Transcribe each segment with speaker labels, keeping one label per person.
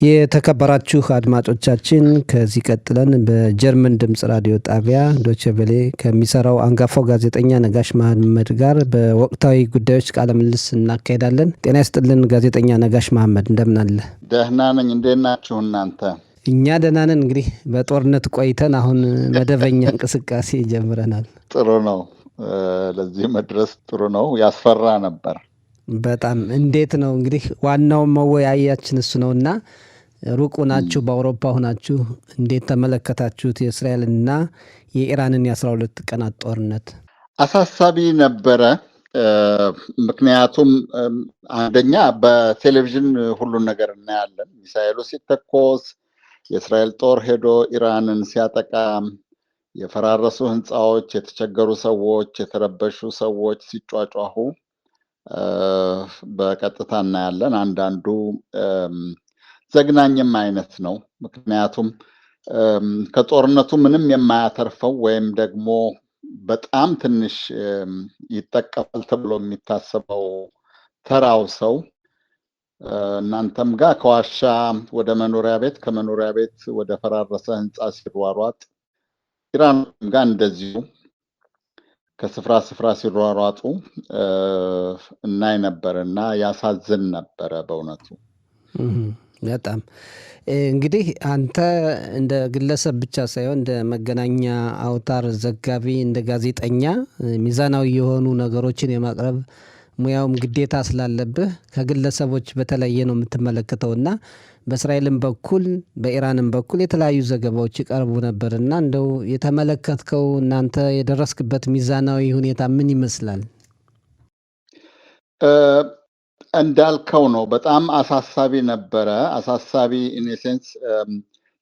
Speaker 1: የተከበራችሁ አድማጮቻችን ከዚህ ቀጥለን በጀርመን ድምጽ ራዲዮ ጣቢያ ዶቼ ቬለ ከሚሰራው አንጋፋው ጋዜጠኛ ነጋሽ መሐመድ ጋር በወቅታዊ ጉዳዮች ቃለ ምልልስ እናካሄዳለን። ጤና ይስጥልን ጋዜጠኛ ነጋሽ መሐመድ እንደምን አለ?
Speaker 2: ደህና ነኝ። እንዴት ናችሁ እናንተ?
Speaker 1: እኛ ደህና ነን። እንግዲህ በጦርነት ቆይተን አሁን መደበኛ እንቅስቃሴ ጀምረናል።
Speaker 2: ጥሩ ነው። ለዚህ መድረስ ጥሩ ነው። ያስፈራ ነበር
Speaker 1: በጣም። እንዴት ነው እንግዲህ ዋናው መወያያችን እሱ ነውና ሩቁ ናችሁ፣ በአውሮፓ ሆናችሁ እንዴት ተመለከታችሁት የእስራኤልና የኢራንን የ12 ቀናት ጦርነት?
Speaker 2: አሳሳቢ ነበረ። ምክንያቱም አንደኛ በቴሌቪዥን ሁሉን ነገር እናያለን። ሚሳኤሉ ሲተኮስ፣ የእስራኤል ጦር ሄዶ ኢራንን ሲያጠቃ፣ የፈራረሱ ህንፃዎች፣ የተቸገሩ ሰዎች፣ የተረበሹ ሰዎች ሲጯጯሁ በቀጥታ እናያለን። አንዳንዱ ዘግናኝም አይነት ነው። ምክንያቱም ከጦርነቱ ምንም የማያተርፈው ወይም ደግሞ በጣም ትንሽ ይጠቀማል ተብሎ የሚታሰበው ተራው ሰው እናንተም ጋር ከዋሻ ወደ መኖሪያ ቤት፣ ከመኖሪያ ቤት ወደ ፈራረሰ ህንፃ ሲሯሯጥ፣ ኢራን ጋር እንደዚሁ ከስፍራ ስፍራ ሲሯሯጡ እናይ ነበር እና ያሳዝን ነበረ በእውነቱ።
Speaker 1: በጣም እንግዲህ አንተ እንደ ግለሰብ ብቻ ሳይሆን እንደ መገናኛ አውታር ዘጋቢ፣ እንደ ጋዜጠኛ ሚዛናዊ የሆኑ ነገሮችን የማቅረብ ሙያውም ግዴታ ስላለብህ ከግለሰቦች በተለየ ነው የምትመለከተውና በእስራኤልም በኩል በኢራንም በኩል የተለያዩ ዘገባዎች ይቀርቡ ነበርና እንደው የተመለከትከው እናንተ የደረስክበት ሚዛናዊ ሁኔታ ምን ይመስላል?
Speaker 2: እንዳልከው ነው። በጣም አሳሳቢ ነበረ። አሳሳቢ ኢንሴንስ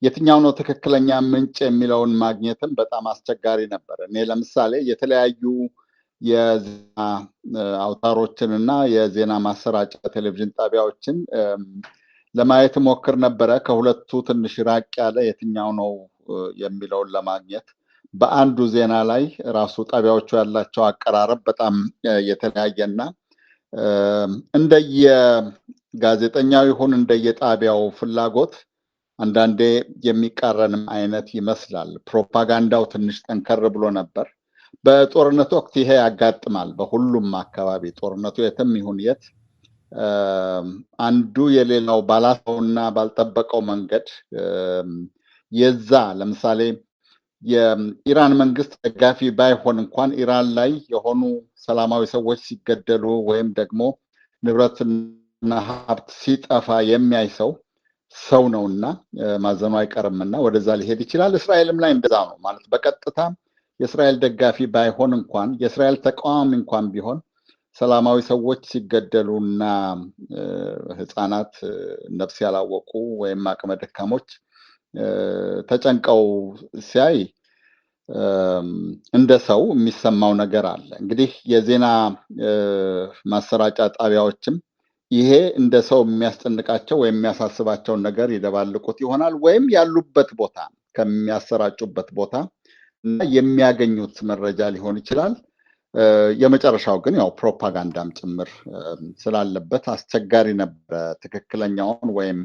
Speaker 2: የትኛው ነው ትክክለኛ ምንጭ የሚለውን ማግኘትም በጣም አስቸጋሪ ነበር። እኔ ለምሳሌ የተለያዩ የዜና አውታሮችን እና የዜና ማሰራጫ ቴሌቪዥን ጣቢያዎችን ለማየት ሞክር ነበረ። ከሁለቱ ትንሽ ራቅ ያለ የትኛው ነው የሚለውን ለማግኘት በአንዱ ዜና ላይ ራሱ ጣቢያዎቹ ያላቸው አቀራረብ በጣም የተለያየና እንደየጋዜጠኛው ይሁን እንደየጣቢያው ፍላጎት አንዳንዴ የሚቃረንም አይነት ይመስላል። ፕሮፓጋንዳው ትንሽ ጠንከር ብሎ ነበር። በጦርነት ወቅት ይሄ ያጋጥማል። በሁሉም አካባቢ ጦርነቱ የትም ይሁን የት አንዱ የሌላው ባላሰውና ባልጠበቀው መንገድ የዛ ለምሳሌ የኢራን መንግስት ደጋፊ ባይሆን እንኳን ኢራን ላይ የሆኑ ሰላማዊ ሰዎች ሲገደሉ ወይም ደግሞ ንብረትና ሀብት ሲጠፋ የሚያይ ሰው ነውና ማዘኑ አይቀርምና ወደዛ ሊሄድ ይችላል። እስራኤልም ላይ እንደዛ ነው ማለት በቀጥታ የእስራኤል ደጋፊ ባይሆን እንኳን የእስራኤል ተቃዋሚ እንኳን ቢሆን ሰላማዊ ሰዎች ሲገደሉና ህፃናት፣ ነፍስ ያላወቁ ወይም አቅመ ደካሞች ተጨንቀው ሲያይ እንደ ሰው የሚሰማው ነገር አለ። እንግዲህ የዜና ማሰራጫ ጣቢያዎችም ይሄ እንደ ሰው የሚያስጨንቃቸው ወይም የሚያሳስባቸውን ነገር ይደባልቁት ይሆናል ወይም ያሉበት ቦታ ከሚያሰራጩበት ቦታ እና የሚያገኙት መረጃ ሊሆን ይችላል። የመጨረሻው ግን ያው ፕሮፓጋንዳም ጭምር ስላለበት አስቸጋሪ ነበረ ትክክለኛውን ወይም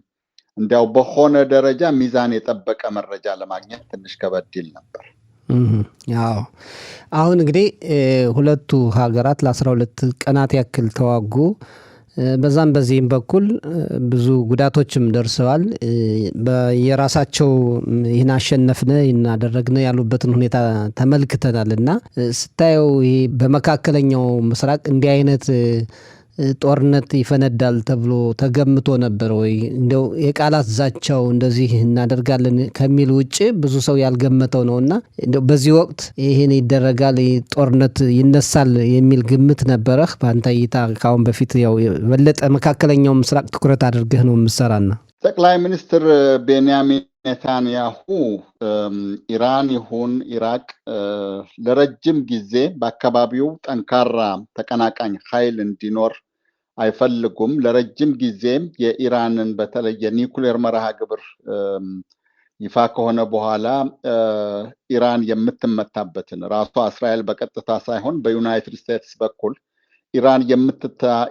Speaker 2: እንዲያው በሆነ ደረጃ ሚዛን የጠበቀ መረጃ ለማግኘት ትንሽ ከበድ ይል ነበር።
Speaker 1: አዎ አሁን እንግዲህ ሁለቱ ሀገራት ለ12 ቀናት ያክል ተዋጉ። በዛም በዚህም በኩል ብዙ ጉዳቶችም ደርሰዋል። የራሳቸው ይህን አሸነፍነ ይህን አደረግነ ያሉበትን ሁኔታ ተመልክተናል እና ስታየው ይሄ በመካከለኛው ምስራቅ እንዲህ አይነት ጦርነት ይፈነዳል ተብሎ ተገምቶ ነበር ወይ? እንደው የቃላት ዛቻው እንደዚህ እናደርጋለን ከሚል ውጭ ብዙ ሰው ያልገመተው ነውና እንደው በዚህ ወቅት ይሄን ይደረጋል ጦርነት ይነሳል የሚል ግምት ነበረህ? በአንተ እይታ ካሁን በፊት ያው የበለጠ መካከለኛው ምስራቅ ትኩረት አድርገህ ነው የምትሰራና
Speaker 2: ጠቅላይ ሚኒስትር ቤንያሚን ኔታንያሁ ኢራን ይሁን ኢራቅ ለረጅም ጊዜ በአካባቢው ጠንካራ ተቀናቃኝ ኃይል እንዲኖር አይፈልጉም። ለረጅም ጊዜ የኢራንን በተለይ የኒውክሌር መርሃ ግብር ይፋ ከሆነ በኋላ ኢራን የምትመታበትን ራሷ እስራኤል በቀጥታ ሳይሆን በዩናይትድ ስቴትስ በኩል ኢራን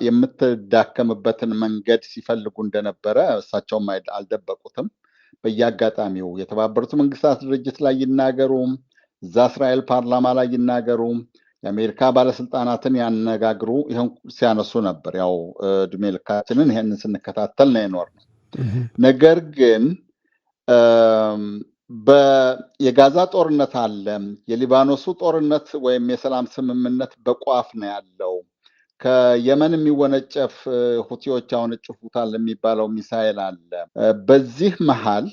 Speaker 2: የምትዳከምበትን መንገድ ሲፈልጉ እንደነበረ እሳቸውም አልደበቁትም። በየአጋጣሚው የተባበሩት መንግስታት ድርጅት ላይ ይናገሩ፣ እዛ እስራኤል ፓርላማ ላይ ይናገሩ፣ የአሜሪካ ባለስልጣናትን ያነጋግሩ፣ ይህን ሲያነሱ ነበር። ያው እድሜ ልካችንን ይህንን ስንከታተል ነው የኖርነው። ነገር ግን የጋዛ ጦርነት አለ። የሊባኖሱ ጦርነት ወይም የሰላም ስምምነት በቋፍ ነው ያለው። ከየመን የሚወነጨፍ ሁቲዎች ያወነጭፉታል የሚባለው ሚሳኤል አለ። በዚህ መሀል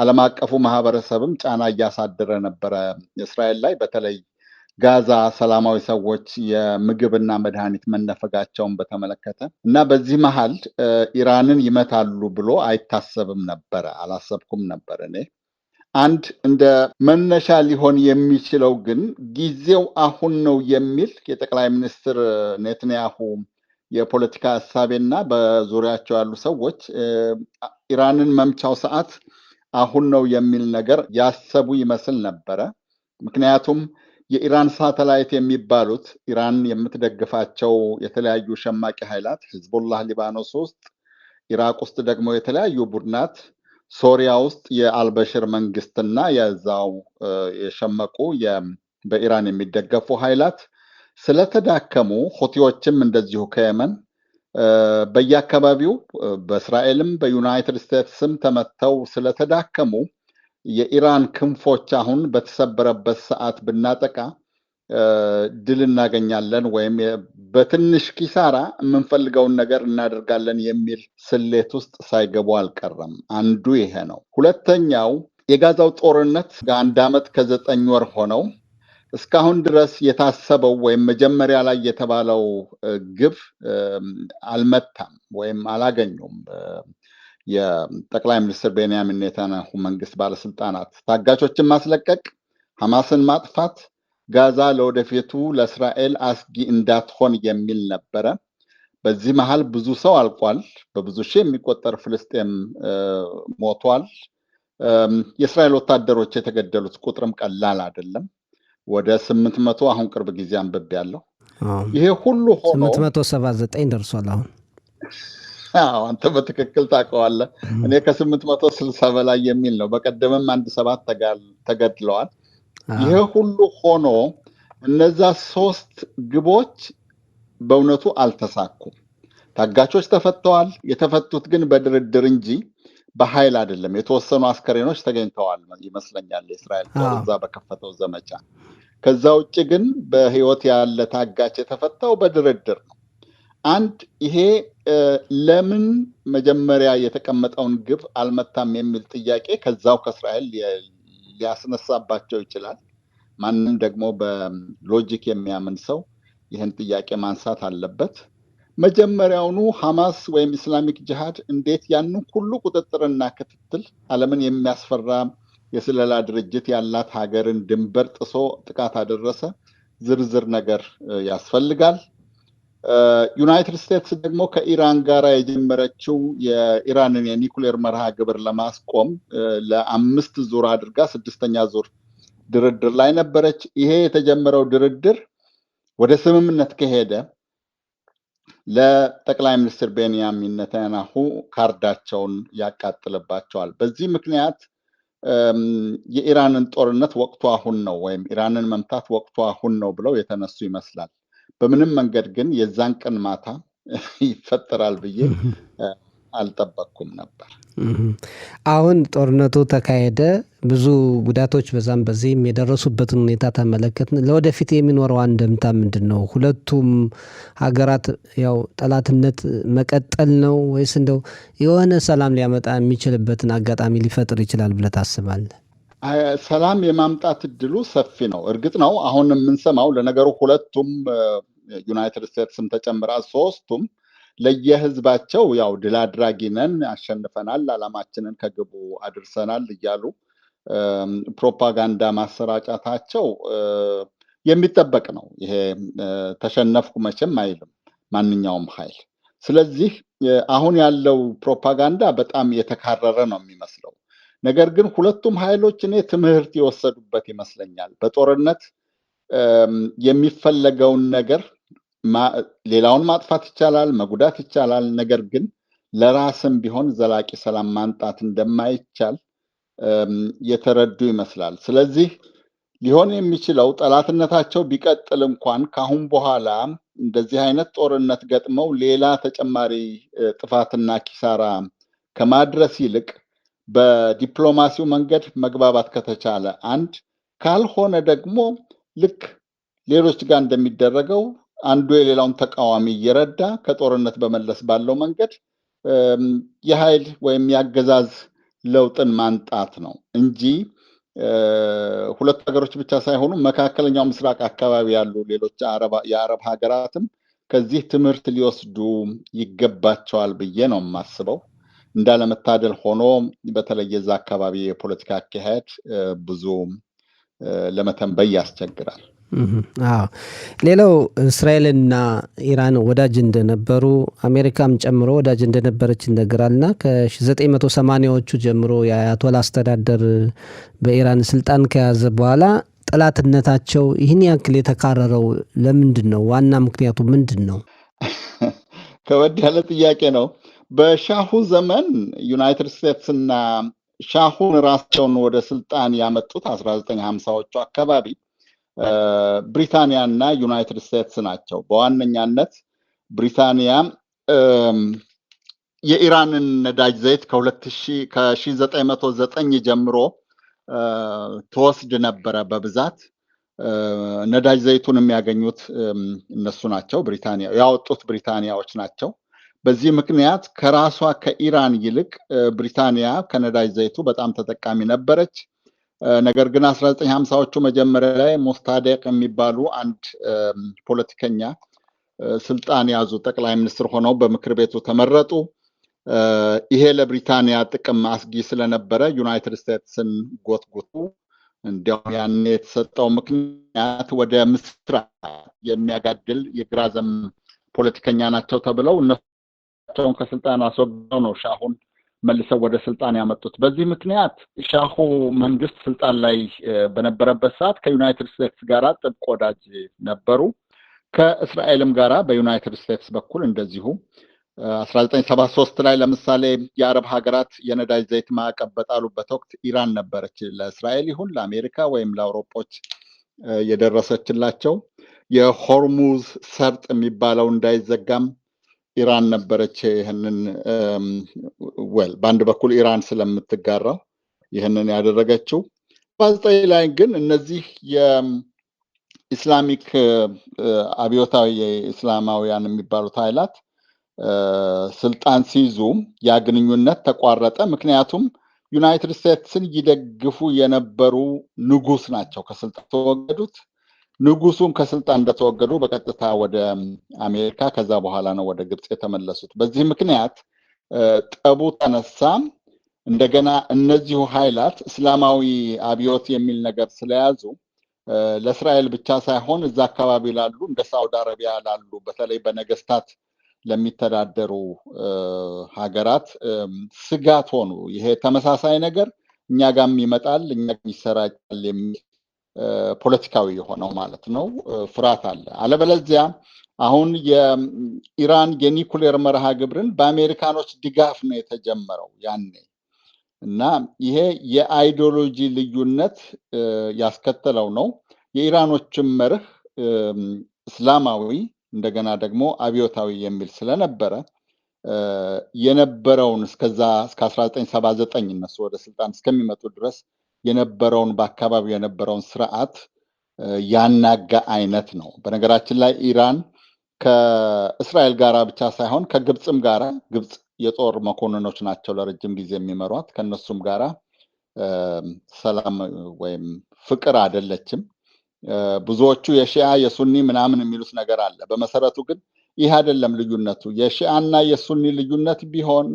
Speaker 2: ዓለም አቀፉ ማህበረሰብም ጫና እያሳደረ ነበረ እስራኤል ላይ። በተለይ ጋዛ ሰላማዊ ሰዎች የምግብና መድኃኒት መነፈጋቸውን በተመለከተ እና በዚህ መሀል ኢራንን ይመታሉ ብሎ አይታሰብም ነበረ፣ አላሰብኩም ነበር እኔ። አንድ እንደ መነሻ ሊሆን የሚችለው ግን ጊዜው አሁን ነው የሚል የጠቅላይ ሚኒስትር ኔትንያሁ የፖለቲካ እሳቤና በዙሪያቸው ያሉ ሰዎች ኢራንን መምቻው ሰዓት አሁን ነው የሚል ነገር ያሰቡ ይመስል ነበረ። ምክንያቱም የኢራን ሳተላይት የሚባሉት ኢራን የምትደግፋቸው የተለያዩ ሸማቂ ኃይላት ሂዝቡላህ ሊባኖስ ውስጥ፣ ኢራቅ ውስጥ ደግሞ የተለያዩ ቡድናት፣ ሶሪያ ውስጥ የአልበሽር መንግስትና የዛው የሸመቁ በኢራን የሚደገፉ ኃይላት ስለተዳከሙ፣ ሁቲዎችም እንደዚሁ ከየመን በየአካባቢው በእስራኤልም በዩናይትድ ስቴትስም ተመተው ስለተዳከሙ የኢራን ክንፎች አሁን በተሰበረበት ሰዓት ብናጠቃ ድል እናገኛለን ወይም በትንሽ ኪሳራ የምንፈልገውን ነገር እናደርጋለን የሚል ስሌት ውስጥ ሳይገቡ አልቀረም። አንዱ ይሄ ነው። ሁለተኛው የጋዛው ጦርነት ከ1 ዓመት ከ9 ወር ሆነው እስካሁን ድረስ የታሰበው ወይም መጀመሪያ ላይ የተባለው ግብ አልመታም ወይም አላገኙም። የጠቅላይ ሚኒስትር ቤንያሚን ኔታንያሁ መንግስት ባለስልጣናት ታጋቾችን ማስለቀቅ፣ ሐማስን ማጥፋት፣ ጋዛ ለወደፊቱ ለእስራኤል አስጊ እንዳትሆን የሚል ነበረ። በዚህ መሃል ብዙ ሰው አልቋል። በብዙ ሺህ የሚቆጠር ፍልስጤም ሞቷል። የእስራኤል ወታደሮች የተገደሉት ቁጥርም ቀላል አይደለም። ወደ 800 አሁን ቅርብ ጊዜ አንብቤያለሁ። ይሄ ሁሉ ሆኖ
Speaker 1: 879 ደርሷል አሁን።
Speaker 2: አንተ በትክክል ታውቀዋለህ። እኔ ከ860 በላይ የሚል ነው። በቀደምም 7 ተገድለዋል። ይሄ ሁሉ ሆኖ እነዛ 3 ግቦች በእውነቱ አልተሳኩም። ታጋቾች ተፈተዋል። የተፈቱት ግን በድርድር እንጂ በኃይል አይደለም። የተወሰኑ አስከሬኖች ተገኝተዋል ይመስለኛል የእስራኤል ጦር እዛ በከፈተው ዘመቻ። ከዛ ውጭ ግን በህይወት ያለ ታጋች የተፈታው በድርድር ነው። አንድ ይሄ ለምን መጀመሪያ የተቀመጠውን ግብ አልመታም የሚል ጥያቄ ከዛው ከእስራኤል ሊያስነሳባቸው ይችላል። ማንም ደግሞ በሎጂክ የሚያምን ሰው ይህን ጥያቄ ማንሳት አለበት። መጀመሪያውኑ ሐማስ ወይም ኢስላሚክ ጅሃድ እንዴት ያንን ሁሉ ቁጥጥርና ክትትል ዓለምን የሚያስፈራ የስለላ ድርጅት ያላት ሀገርን ድንበር ጥሶ ጥቃት አደረሰ? ዝርዝር ነገር ያስፈልጋል። ዩናይትድ ስቴትስ ደግሞ ከኢራን ጋር የጀመረችው የኢራንን የኒኩሌር መርሃ ግብር ለማስቆም ለ5 ዙር አድርጋ 6ኛ ዙር ድርድር ላይ ነበረች። ይሄ የተጀመረው ድርድር ወደ ስምምነት ከሄደ ለጠቅላይ ሚኒስትር ቤንያሚን ኔታንያሁ ካርዳቸውን ያቃጥልባቸዋል። በዚህ ምክንያት የኢራንን ጦርነት ወቅቱ አሁን ነው ወይም ኢራንን መምታት ወቅቱ አሁን ነው ብለው የተነሱ ይመስላል። በምንም መንገድ ግን የዛን ቀን ማታ ይፈጠራል ብዬ አልጠበቅኩም ነበር።
Speaker 1: አሁን ጦርነቱ ተካሄደ፣ ብዙ ጉዳቶች በዛም በዚህም የደረሱበትን ሁኔታ ተመለከትን። ለወደፊት የሚኖረው አንድምታ ምንድን ነው? ሁለቱም ሀገራት ያው ጠላትነት መቀጠል ነው ወይስ እንደው የሆነ ሰላም ሊያመጣ የሚችልበትን አጋጣሚ ሊፈጥር ይችላል ብለህ ታስባለህ?
Speaker 2: ሰላም የማምጣት እድሉ ሰፊ ነው። እርግጥ ነው አሁን የምንሰማው ለነገሩ ሁለቱም ዩናይትድ ስቴትስም ተጨምራ 3ቱም ለየህዝባቸው ያው ድል አድራጊ ነን፣ አሸንፈናል፣ ዓላማችንን ከግቡ አድርሰናል እያሉ ፕሮፓጋንዳ ማሰራጫታቸው የሚጠበቅ ነው። ይሄ ተሸነፍኩ መቼም አይልም ማንኛውም ኃይል። ስለዚህ አሁን ያለው ፕሮፓጋንዳ በጣም የተካረረ ነው የሚመስለው። ነገር ግን ሁለቱም ኃይሎች እኔ ትምህርት የወሰዱበት ይመስለኛል። በጦርነት የሚፈለገውን ነገር ሌላውን ማጥፋት ይቻላል፣ መጉዳት ይቻላል። ነገር ግን ለራስም ቢሆን ዘላቂ ሰላም ማምጣት እንደማይቻል የተረዱ ይመስላል። ስለዚህ ሊሆን የሚችለው ጠላትነታቸው ቢቀጥል እንኳን ካሁን በኋላ እንደዚህ አይነት ጦርነት ገጥመው ሌላ ተጨማሪ ጥፋትና ኪሳራ ከማድረስ ይልቅ በዲፕሎማሲው መንገድ መግባባት ከተቻለ አንድ፣ ካልሆነ ደግሞ ልክ ሌሎች ጋር እንደሚደረገው አንዱ የሌላውን ተቃዋሚ እየረዳ ከጦርነት በመለስ ባለው መንገድ የኃይል ወይም የአገዛዝ ለውጥን ማንጣት ነው እንጂ ሁለት ሀገሮች ብቻ ሳይሆኑ መካከለኛው ምስራቅ አካባቢ ያሉ ሌሎች የአረብ ሀገራትም ከዚህ ትምህርት ሊወስዱ ይገባቸዋል ብዬ ነው የማስበው። እንዳለመታደል ሆኖ በተለይ የዛ አካባቢ የፖለቲካ አካሄድ ብዙ ለመተንበይ ያስቸግራል።
Speaker 1: ሌላው እስራኤልና ኢራን ወዳጅ እንደነበሩ አሜሪካም ጨምሮ ወዳጅ እንደነበረች ይነገራልና ከ1980ዎቹ ጀምሮ የአያቶላ አስተዳደር በኢራን ስልጣን ከያዘ በኋላ ጠላትነታቸው ይህን ያክል የተካረረው ለምንድን ነው? ዋና ምክንያቱ ምንድን ነው?
Speaker 2: ከበድ ያለ ጥያቄ ነው። በሻሁ ዘመን ዩናይትድ ስቴትስ እና ሻሁን ራሳቸውን ወደ ስልጣን ያመጡት 1950ዎቹ አካባቢ ብሪታንያ እና ዩናይትድ ስቴትስ ናቸው። በዋነኛነት ብሪታንያ የኢራንን ነዳጅ ዘይት ከ1909 ጀምሮ ትወስድ ነበረ በብዛት። ነዳጅ ዘይቱን የሚያገኙት እነሱ ናቸው፣ ብሪታንያ ያወጡት ብሪታንያዎች ናቸው። በዚህ ምክንያት ከራሷ ከኢራን ይልቅ ብሪታንያ ከነዳጅ ዘይቱ በጣም ተጠቃሚ ነበረች። ነገር ግን 1950ዎቹ መጀመሪያ ላይ ሞስታዴቅ የሚባሉ አንድ ፖለቲከኛ ስልጣን ያዙ። ጠቅላይ ሚኒስትር ሆነው በምክር ቤቱ ተመረጡ። ይሄ ለብሪታንያ ጥቅም አስጊ ስለነበረ ዩናይትድ ስቴትስን ጎትጉቱ። እንዲያውም ያን የተሰጠው ምክንያት ወደ ምስራቅ የሚያጋድል የግራ ዘመም ፖለቲከኛ ናቸው ተብለው እነሱን ከስልጣን አስወግደው ነው ሻሁን መልሰው ወደ ስልጣን ያመጡት። በዚህ ምክንያት ሻሁ መንግስት ስልጣን ላይ በነበረበት ሰዓት ከዩናይትድ ስቴትስ ጋር ጥብቅ ወዳጅ ነበሩ። ከእስራኤልም ጋራ በዩናይትድ ስቴትስ በኩል እንደዚሁ 1973 ላይ ለምሳሌ የአረብ ሀገራት የነዳጅ ዘይት ማዕቀብ በጣሉበት ወቅት ኢራን ነበረች ለእስራኤል ይሁን ለአሜሪካ ወይም ለአውሮፖች የደረሰችላቸው። የሆርሙዝ ሰርጥ የሚባለው እንዳይዘጋም ኢራን ነበረች ይህንን በአንድ በኩል ኢራን ስለምትጋራው ይህንን ያደረገችው። በ19 ላይ ግን እነዚህ የኢስላሚክ አብዮታዊ የኢስላማውያን የሚባሉት ኃይላት ስልጣን ሲይዙ ያ ግንኙነት ተቋረጠ። ምክንያቱም ዩናይትድ ስቴትስን ይደግፉ የነበሩ ንጉስ ናቸው ከስልጣን ተወገዱት። ንጉሱም ከስልጣን እንደተወገዱ በቀጥታ ወደ አሜሪካ ከዛ በኋላ ነው ወደ ግብፅ የተመለሱት። በዚህ ምክንያት ጠቡ ተነሳ። እንደገና እነዚሁ ኃይላት እስላማዊ አብዮት የሚል ነገር ስለያዙ ለእስራኤል ብቻ ሳይሆን እዛ አካባቢ ላሉ እንደ ሳውዲ አረቢያ ላሉ በተለይ በነገስታት ለሚተዳደሩ ሀገራት ስጋት ሆኑ። ይሄ ተመሳሳይ ነገር እኛ ጋም ይመጣል፣ እኛ ጋም ይሰራጫል የሚል ፖለቲካዊ የሆነው ማለት ነው ፍርሃት አለ። አለበለዚያ አሁን የኢራን የኒኩሌር መርሃ ግብርን በአሜሪካኖች ድጋፍ ነው የተጀመረው ያኔ እና ይሄ የአይዲዮሎጂ ልዩነት ያስከተለው ነው። የኢራኖችም መርህ እስላማዊ እንደገና ደግሞ አብዮታዊ የሚል ስለነበረ የነበረውን እስከዛ እስከ 1979 እነሱ ወደ ስልጣን እስከሚመጡ ድረስ የነበረውን በአካባቢው የነበረውን ስርዓት ያናጋ አይነት ነው። በነገራችን ላይ ኢራን ከእስራኤል ጋራ ብቻ ሳይሆን ከግብፅም ጋራ፣ ግብፅ የጦር መኮንኖች ናቸው ለረጅም ጊዜ የሚመሯት፣ ከነሱም ጋራ ሰላም ወይም ፍቅር አይደለችም። ብዙዎቹ የሺአ የሱኒ ምናምን የሚሉት ነገር አለ። በመሰረቱ ግን ይህ አይደለም ልዩነቱ። የሺአና የሱኒ ልዩነት ቢሆን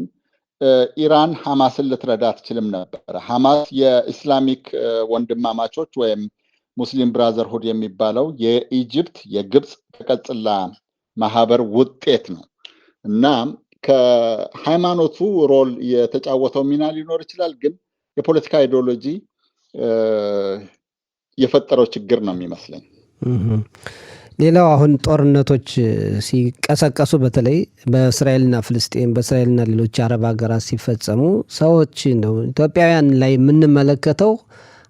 Speaker 2: ኢራን ሐማስን ልትረዳ አትችልም ነበረ። ሐማስ የኢስላሚክ ወንድማማቾች ወይም ሙስሊም ብራዘርሁድ የሚባለው የኢጅፕት የግብፅ ተቀጽላ ማህበር ውጤት ነው እና ከሃይማኖቱ ሮል የተጫወተው ሚና ሊኖር ይችላል፣ ግን የፖለቲካ አይዲዮሎጂ የፈጠረው ችግር ነው የሚመስለኝ።
Speaker 1: ሌላው አሁን ጦርነቶች ሲቀሰቀሱ በተለይ በእስራኤልና ፍልስጤም በእስራኤልና ሌሎች አረብ ሀገራት ሲፈጸሙ ሰዎች ነው ኢትዮጵያውያን ላይ የምንመለከተው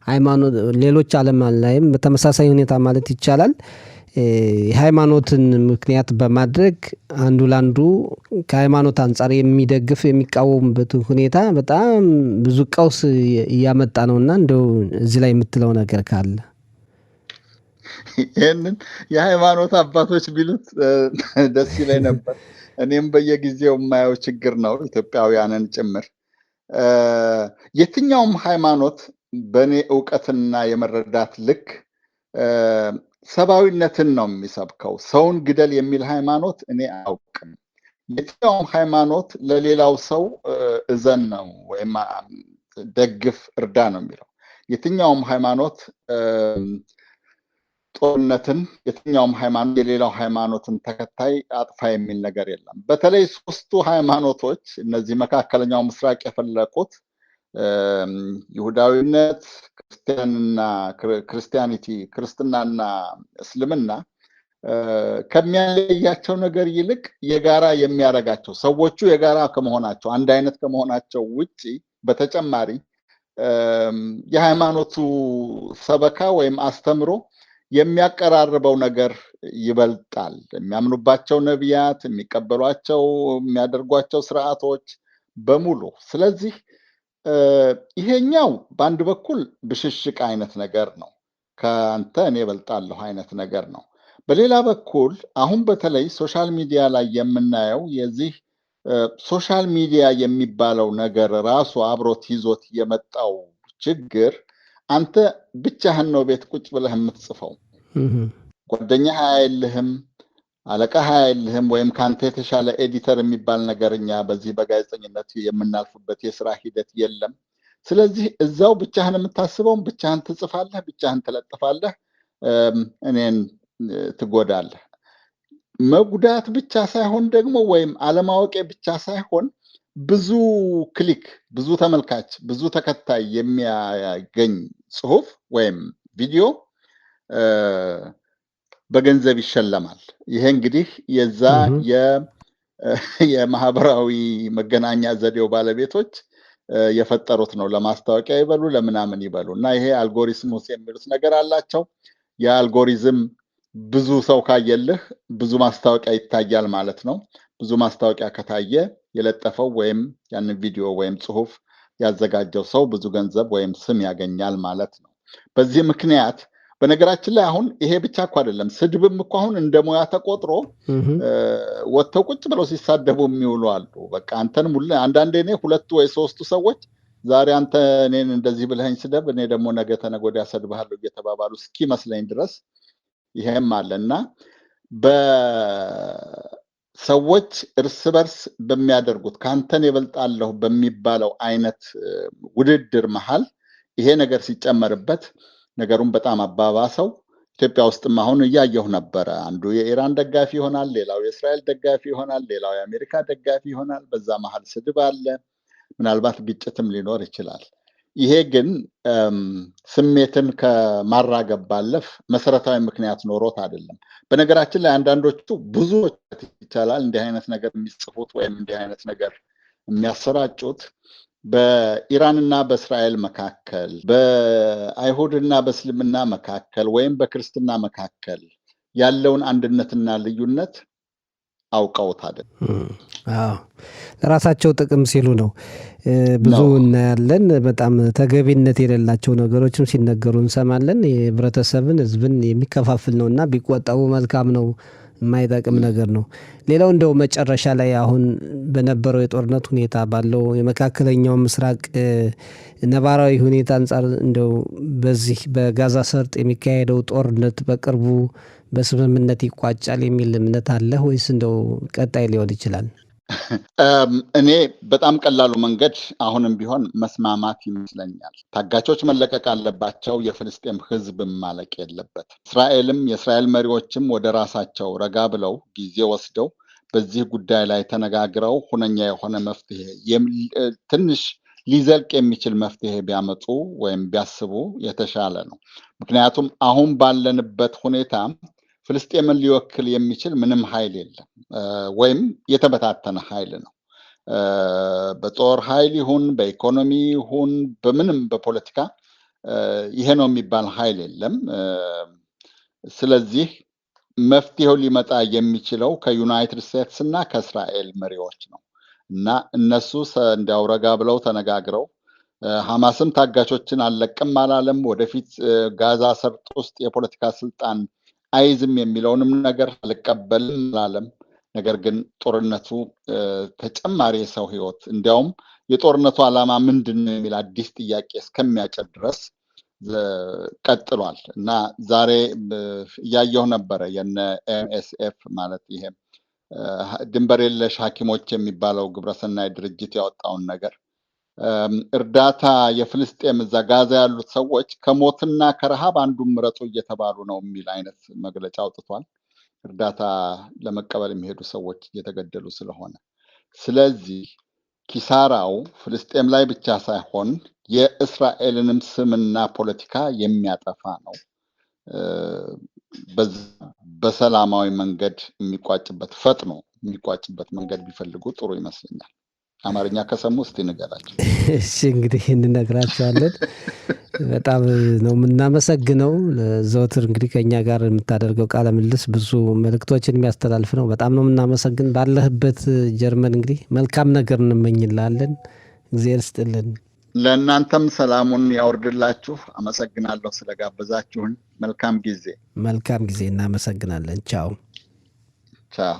Speaker 1: ሃይማኖት ሌሎች ዓለም ላይም በተመሳሳይ ሁኔታ ማለት ይቻላል የሃይማኖትን ምክንያት በማድረግ አንዱ ላንዱ ከሃይማኖት አንጻር የሚደግፍ የሚቃወምበት ሁኔታ በጣም ብዙ ቀውስ እያመጣ ነውና እንደው እዚህ ላይ የምትለው ነገር ካለ
Speaker 2: ይህንን የሃይማኖት አባቶች ቢሉት ደስ ይለኝ ነበር። እኔም በየጊዜው የማየው ችግር ነው፣ ኢትዮጵያውያንን ጭምር። የትኛውም ሃይማኖት በእኔ እውቀትና የመረዳት ልክ ሰብአዊነትን ነው የሚሰብከው። ሰውን ግደል የሚል ሃይማኖት እኔ አያውቅም። የትኛውም ሃይማኖት ለሌላው ሰው እዘን ነው ወይም ደግፍ፣ እርዳ ነው የሚለው። የትኛውም ሃይማኖት ጦርነትን፣ የትኛውም ሃይማኖት የሌላው ሃይማኖትን ተከታይ አጥፋ የሚል ነገር የለም። በተለይ ሶስቱ ሃይማኖቶች እነዚህ መካከለኛው ምስራቅ የፈለቁት ይሁዳዊነት፣ ክርስቲያኒቲ፣ ክርስትናና እስልምና ከሚያለያቸው ነገር ይልቅ የጋራ የሚያደርጋቸው ሰዎቹ የጋራ ከመሆናቸው አንድ አይነት ከመሆናቸው ውጪ በተጨማሪ የሃይማኖቱ ሰበካ ወይም አስተምሮ የሚያቀራርበው ነገር ይበልጣል። የሚያምኑባቸው ነቢያት፣ የሚቀበሏቸው፣ የሚያደርጓቸው ስርዓቶች በሙሉ። ስለዚህ ይሄኛው በአንድ በኩል ብሽሽቅ አይነት ነገር ነው፣ ከአንተ እኔ እበልጣለሁ አይነት ነገር ነው። በሌላ በኩል አሁን በተለይ ሶሻል ሚዲያ ላይ የምናየው የዚህ ሶሻል ሚዲያ የሚባለው ነገር ራሱ አብሮት ይዞት የመጣው ችግር አንተ ብቻህን ነው ቤት ቁጭ ብለህ የምትጽፈው። ጓደኛህ አያይልህም፣ አለቃህ አያይልህም፣ ወይም ከአንተ የተሻለ ኤዲተር የሚባል ነገር እኛ በዚህ በጋዜጠኝነት የምናልፍበት የስራ ሂደት የለም። ስለዚህ እዛው ብቻህን የምታስበውን ብቻህን ትጽፋለህ፣ ብቻህን ትለጥፋለህ፣ እኔን ትጎዳለህ። መጉዳት ብቻ ሳይሆን ደግሞ ወይም አለማወቄ ብቻ ሳይሆን ብዙ ክሊክ፣ ብዙ ተመልካች፣ ብዙ ተከታይ የሚያገኝ ጽሁፍ ወይም ቪዲዮ በገንዘብ ይሸለማል። ይሄ እንግዲህ የዛ የማህበራዊ መገናኛ ዘዴው ባለቤቶች የፈጠሩት ነው። ለማስታወቂያ ይበሉ ለምናምን ይበሉ እና ይሄ አልጎሪዝሙስ የሚሉት ነገር አላቸው። የአልጎሪዝም ብዙ ሰው ካየልህ ብዙ ማስታወቂያ ይታያል ማለት ነው። ብዙ ማስታወቂያ ከታየ የለጠፈው ወይም ያንን ቪዲዮ ወይም ጽሁፍ ያዘጋጀው ሰው ብዙ ገንዘብ ወይም ስም ያገኛል ማለት ነው። በዚህ ምክንያት በነገራችን ላይ አሁን ይሄ ብቻ እኮ አይደለም፣ ስድብም እኮ አሁን እንደ ሙያ ተቆጥሮ ወጥተው ቁጭ ብለው ሲሳደቡ የሚውሉ አሉ። በቃ አንተን አንዳንዴ እኔ ሁለቱ ወይ ሶስቱ ሰዎች ዛሬ አንተ እኔን እንደዚህ ብለኸኝ ስደብ፣ እኔ ደግሞ ነገ ተነገ ወዲያ ሰድብሃለሁ እየተባባሉ እስኪመስለኝ ድረስ ይሄም አለ እና በሰዎች እርስ በርስ በሚያደርጉት ከአንተን የበልጣለሁ በሚባለው አይነት ውድድር መሀል ይሄ ነገር ሲጨመርበት ነገሩን በጣም አባባሰው። ኢትዮጵያ ውስጥም አሁን እያየሁ ነበረ። አንዱ የኢራን ደጋፊ ይሆናል፣ ሌላው የእስራኤል ደጋፊ ይሆናል፣ ሌላው የአሜሪካ ደጋፊ ይሆናል። በዛ መሀል ስድብ አለ፣ ምናልባት ግጭትም ሊኖር ይችላል። ይሄ ግን ስሜትን ከማራገብ ባለፍ መሰረታዊ ምክንያት ኖሮት አይደለም። በነገራችን ላይ አንዳንዶቹ ብዙዎች ይቻላል እንዲህ አይነት ነገር የሚጽፉት ወይም እንዲህ አይነት ነገር የሚያሰራጩት በኢራንና በእስራኤል መካከል፣ በአይሁድና በእስልምና መካከል ወይም በክርስትና መካከል ያለውን አንድነትና ልዩነት አውቀውት አይደለም።
Speaker 1: ለራሳቸው ጥቅም ሲሉ ነው። ብዙ እናያለን። በጣም ተገቢነት የሌላቸው ነገሮችም ሲነገሩ እንሰማለን። የህብረተሰብን ህዝብን የሚከፋፍል ነው እና ቢቆጠቡ መልካም ነው። የማይጠቅም ነገር ነው። ሌላው እንደው መጨረሻ ላይ አሁን በነበረው የጦርነት ሁኔታ ባለው የመካከለኛው ምስራቅ ነባራዊ ሁኔታ አንጻር እንደው በዚህ በጋዛ ሰርጥ የሚካሄደው ጦርነት በቅርቡ በስምምነት ይቋጫል የሚል እምነት አለ ወይስ እንደው ቀጣይ ሊሆን ይችላል?
Speaker 2: እኔ በጣም ቀላሉ መንገድ አሁንም ቢሆን መስማማት ይመስለኛል። ታጋቾች መለቀቅ አለባቸው። የፍልስጤም ህዝብ ማለቅ የለበት። እስራኤልም የእስራኤል መሪዎችም ወደ ራሳቸው ረጋ ብለው ጊዜ ወስደው በዚህ ጉዳይ ላይ ተነጋግረው ሁነኛ የሆነ መፍትሄ ትንሽ ሊዘልቅ የሚችል መፍትሄ ቢያመጡ ወይም ቢያስቡ የተሻለ ነው። ምክንያቱም አሁን ባለንበት ሁኔታ ፍልስጤምን ሊወክል የሚችል ምንም ኃይል የለም፣ ወይም የተበታተነ ኃይል ነው። በጦር ኃይል ይሁን በኢኮኖሚ ይሁን በምንም በፖለቲካ ይሄ ነው የሚባል ኃይል የለም። ስለዚህ መፍትሄው ሊመጣ የሚችለው ከዩናይትድ ስቴትስ እና ከእስራኤል መሪዎች ነው እና እነሱ እንዲያው ረጋ ብለው ተነጋግረው ሐማስም ታጋቾችን አልለቅም አላለም፣ ወደፊት ጋዛ ሰርጥ ውስጥ የፖለቲካ ስልጣን አይዝም የሚለውንም ነገር አልቀበልም አላለም። ነገር ግን ጦርነቱ ተጨማሪ የሰው ህይወት እንዲያውም የጦርነቱ ዓላማ ምንድን ነው የሚል አዲስ ጥያቄ እስከሚያጭር ድረስ ቀጥሏል እና ዛሬ እያየሁ ነበረ የነ ኤምኤስኤፍ ማለት ይሄ ድንበር የለሽ ሐኪሞች የሚባለው ግብረሰናይ ድርጅት ያወጣውን ነገር እርዳታ የፍልስጤም እዛ ጋዛ ያሉት ሰዎች ከሞትና ከረሃብ አንዱን ምረጡ እየተባሉ ነው የሚል አይነት መግለጫ አውጥቷል። እርዳታ ለመቀበል የሚሄዱ ሰዎች እየተገደሉ ስለሆነ፣ ስለዚህ ኪሳራው ፍልስጤም ላይ ብቻ ሳይሆን የእስራኤልንም ስምና ፖለቲካ የሚያጠፋ ነው። በሰላማዊ መንገድ የሚቋጭበት ፈጥኖ የሚቋጭበት መንገድ ቢፈልጉ ጥሩ ይመስለኛል። አማርኛ ከሰሙ እስቲ ንገራቸው።
Speaker 1: እሺ እንግዲህ እንነግራቸዋለን። በጣም ነው የምናመሰግነው። ዘወትር እንግዲህ ከኛ ጋር የምታደርገው ቃለ ምልልስ ብዙ መልእክቶችን የሚያስተላልፍ ነው። በጣም ነው የምናመሰግን። ባለህበት ጀርመን እንግዲህ መልካም ነገር እንመኝልሃለን። እግዚአብሔር ይስጥልን።
Speaker 2: ለእናንተም ሰላሙን ያወርድላችሁ። አመሰግናለሁ ስለጋበዛችሁን። መልካም ጊዜ።
Speaker 1: መልካም ጊዜ። እናመሰግናለን። ቻው
Speaker 2: ቻው።